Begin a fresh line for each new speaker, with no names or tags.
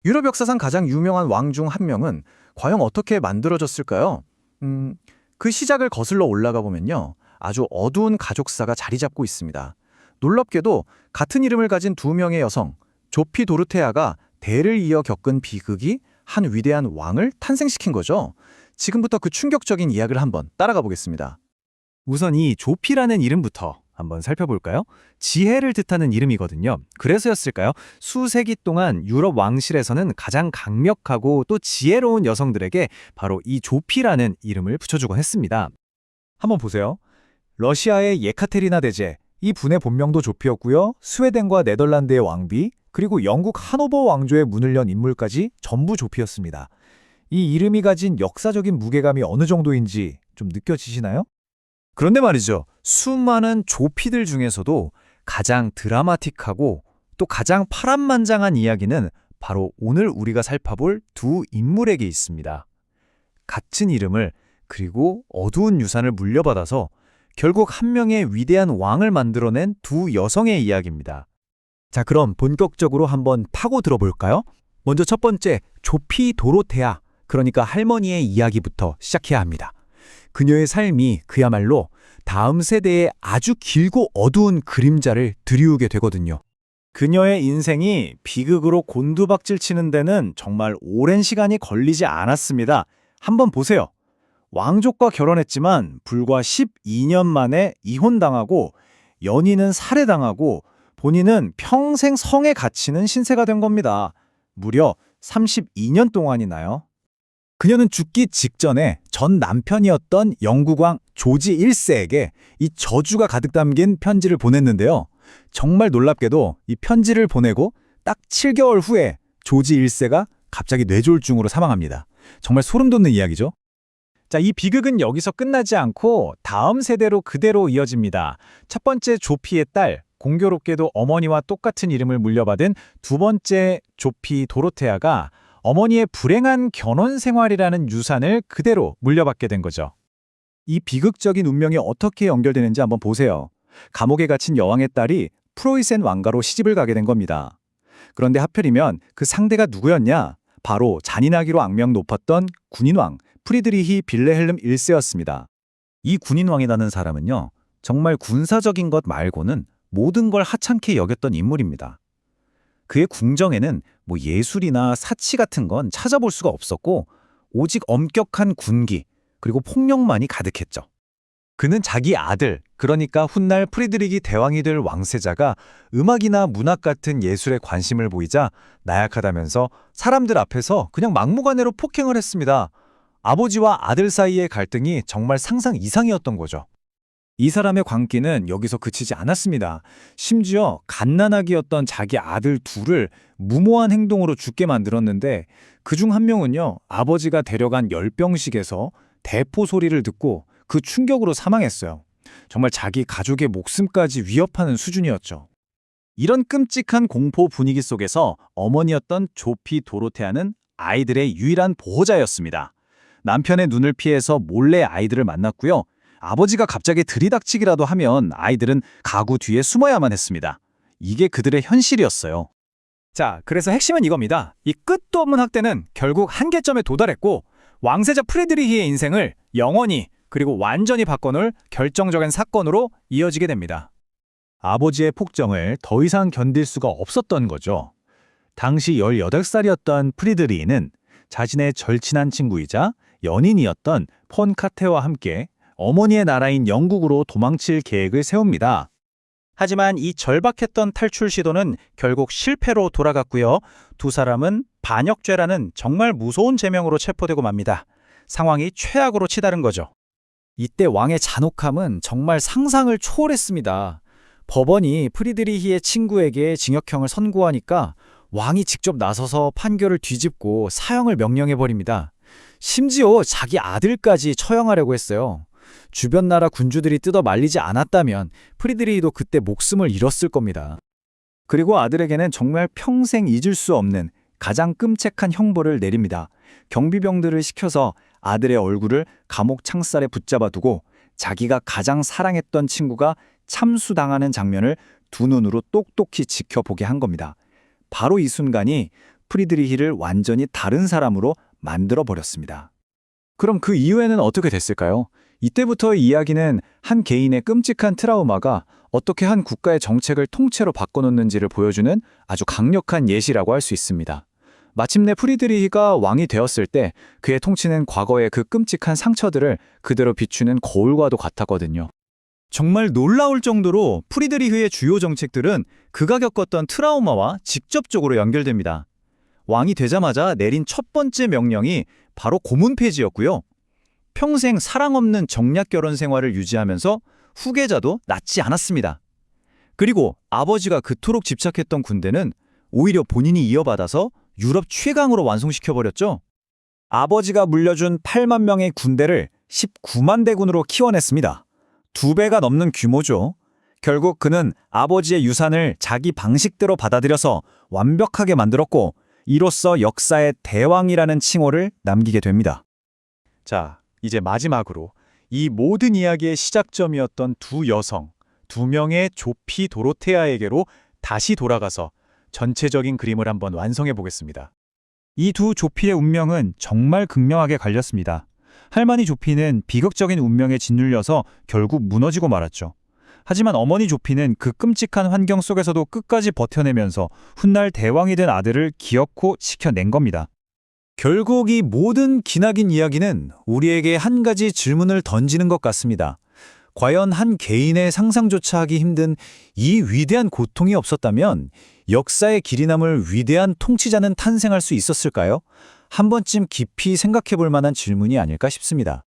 유럽 역사상 가장 유명한 왕 중 한 명은 과연 어떻게 만들어졌을까요? 그 시작을 거슬러 올라가 보면요. 아주 어두운 가족사가 자리 잡고 있습니다. 놀랍게도 같은 이름을 가진 두 명의 여성, 조피 도르테아가 대를 이어 겪은 비극이 한 위대한 왕을 탄생시킨 거죠. 지금부터 그 충격적인 이야기를 한번 따라가 보겠습니다.
우선 이 조피라는 이름부터 한번 살펴볼까요? 지혜를 뜻하는 이름이거든요. 그래서였을까요? 수세기 동안 유럽 왕실에서는 가장 강력하고 또 지혜로운 여성들에게 바로 이 조피라는 이름을 붙여주곤 했습니다. 한번 보세요. 러시아의 예카테리나 대제, 이 분의 본명도 조피였고요. 스웨덴과 네덜란드의 왕비, 그리고 영국 하노버 왕조의 문을 연 인물까지 전부 조피였습니다. 이 이름이 가진 역사적인 무게감이 어느 정도인지 좀 느껴지시나요? 그런데 말이죠. 수많은 조피들 중에서도 가장 드라마틱하고 또 가장 파란만장한 이야기는 바로 오늘 우리가 살펴볼 두 인물에게 있습니다. 같은 이름을 그리고 어두운 유산을 물려받아서 결국 한 명의 위대한 왕을 만들어낸 두 여성의 이야기입니다. 자, 그럼 본격적으로 한번 파고 들어볼까요? 먼저 첫 번째, 조피 도로테아, 그러니까 할머니의 이야기부터 시작해야 합니다. 그녀의 삶이 그야말로 다음 세대에 아주 길고 어두운 그림자를 드리우게 되거든요. 그녀의 인생이 비극으로 곤두박질 치는 데는 정말 오랜 시간이 걸리지 않았습니다. 한번 보세요. 왕족과 결혼했지만 불과 12년 만에 이혼당하고 연인은 살해당하고 본인은 평생 성에 갇히는 신세가 된 겁니다. 무려 32년 동안이나요. 그녀는 죽기 직전에 전 남편이었던 영국왕 조지 1세에게 이 저주가 가득 담긴 편지를 보냈는데요. 정말 놀랍게도 이 편지를 보내고 딱 7개월 후에 조지 1세가 갑자기 뇌졸중으로 사망합니다. 정말 소름 돋는 이야기죠. 자, 이 비극은 여기서 끝나지 않고 다음 세대로 그대로 이어집니다. 첫 번째 조피의 딸, 공교롭게도 어머니와 똑같은 이름을 물려받은 두 번째 조피 도로테아가 어머니의 불행한 결혼 생활이라는 유산을 그대로 물려받게 된 거죠. 이 비극적인 운명이 어떻게 연결되는지 한번 보세요. 감옥에 갇힌 여왕의 딸이 프로이센 왕가로 시집을 가게 된 겁니다. 그런데 하필이면 그 상대가 누구였냐? 바로 잔인하기로 악명 높았던 군인왕 프리드리히 빌레헬름 1세였습니다. 이 군인왕이라는 사람은요, 정말 군사적인 것 말고는 모든 걸 하찮게 여겼던 인물입니다. 그의 궁정에는 뭐 예술이나 사치 같은 건 찾아볼 수가 없었고 오직 엄격한 군기 그리고 폭력만이 가득했죠. 그는 자기 아들, 그러니까 훗날 프리드리히 대왕이 될 왕세자가 음악이나 문학 같은 예술에 관심을 보이자 나약하다면서 사람들 앞에서 그냥 막무가내로 폭행을 했습니다. 아버지와 아들 사이의 갈등이 정말 상상 이상이었던 거죠. 이 사람의 광기는 여기서 그치지 않았습니다. 심지어 갓난아기였던 자기 아들 둘을 무모한 행동으로 죽게 만들었는데 그중 한 명은요, 아버지가 데려간 열병식에서 대포 소리를 듣고 그 충격으로 사망했어요. 정말 자기 가족의 목숨까지 위협하는 수준이었죠. 이런 끔찍한 공포 분위기 속에서 어머니였던 조피 도로테아는 아이들의 유일한 보호자였습니다. 남편의 눈을 피해서 몰래 아이들을 만났고요. 아버지가 갑자기 들이닥치기라도 하면 아이들은 가구 뒤에 숨어야만 했습니다. 이게 그들의 현실이었어요. 자, 그래서 핵심은 이겁니다. 이 끝도 없는 학대는 결국 한계점에 도달했고 왕세자 프리드리히의 인생을 영원히 그리고 완전히 바꿔놓을 결정적인 사건으로 이어지게 됩니다. 아버지의 폭정을 더 이상 견딜 수가 없었던 거죠. 당시 18살이었던 프리드리히는 자신의 절친한 친구이자 연인이었던 폰 카테와 함께 어머니의 나라인 영국으로 도망칠 계획을 세웁니다. 하지만 이 절박했던 탈출 시도는 결국 실패로 돌아갔고요. 두 사람은 반역죄라는 정말 무서운 죄명으로 체포되고 맙니다. 상황이 최악으로 치달은 거죠. 이때 왕의 잔혹함은 정말 상상을 초월했습니다. 법원이 프리드리히의 친구에게 징역형을 선고하니까 왕이 직접 나서서 판결을 뒤집고 사형을 명령해버립니다. 심지어 자기 아들까지 처형하려고 했어요. 주변 나라 군주들이 뜯어 말리지 않았다면 프리드리히도 그때 목숨을 잃었을 겁니다. 그리고 아들에게는 정말 평생 잊을 수 없는 가장 끔찍한 형벌을 내립니다. 경비병들을 시켜서 아들의 얼굴을 감옥 창살에 붙잡아 두고 자기가 가장 사랑했던 친구가 참수당하는 장면을 두 눈으로 똑똑히 지켜보게 한 겁니다. 바로 이 순간이
프리드리히를 완전히 다른 사람으로 만들어 버렸습니다.
그럼 그 이후에는 어떻게 됐을까요? 이때부터의 이야기는 한 개인의 끔찍한 트라우마가 어떻게 한 국가의 정책을 통째로 바꿔놓는지를 보여주는 아주 강력한 예시라고 할 수 있습니다. 마침내 프리드리히가 왕이 되었을 때 그의 통치는 과거의 그 끔찍한 상처들을 그대로 비추는 거울과도 같았거든요.
정말 놀라울 정도로 프리드리히의 주요 정책들은 그가 겪었던 트라우마와 직접적으로 연결됩니다. 왕이 되자마자 내린 첫 번째 명령이 바로 고문 폐지였고요. 평생 사랑 없는 정략 결혼 생활을 유지하면서 후계자도 낳지 않았습니다. 그리고 아버지가 그토록 집착했던 군대는 오히려 본인이 이어받아서 유럽 최강으로 완성시켜버렸죠. 아버지가 물려준 8만 명의 군대를 19만 대군으로 키워냈습니다. 2배가 넘는 규모죠. 결국 그는 아버지의 유산을 자기 방식대로 받아들여서 완벽하게 만들었고 이로써 역사의 대왕이라는 칭호를 남기게 됩니다.
자, 이제 마지막으로 이 모든 이야기의 시작점이었던 두 여성, 두 명의 조피 도로테아에게로 다시 돌아가서 전체적인 그림을 한번 완성해 보겠습니다.
이 두 조피의 운명은 정말 극명하게 갈렸습니다. 할머니 조피는 비극적인 운명에 짓눌려서 결국 무너지고 말았죠. 하지만 어머니 조피는 그 끔찍한 환경 속에서도 끝까지 버텨내면서 훗날 대왕이 된 아들을 기어코 지켜낸 겁니다. 결국 이 모든 기나긴 이야기는 우리에게 한 가지 질문을 던지는 것 같습니다. 과연 한 개인의 상상조차 하기 힘든 이 위대한 고통이 없었다면 역사의 길이 남을 위대한 통치자는 탄생할 수 있었을까요? 한 번쯤 깊이 생각해 볼 만한 질문이 아닐까 싶습니다.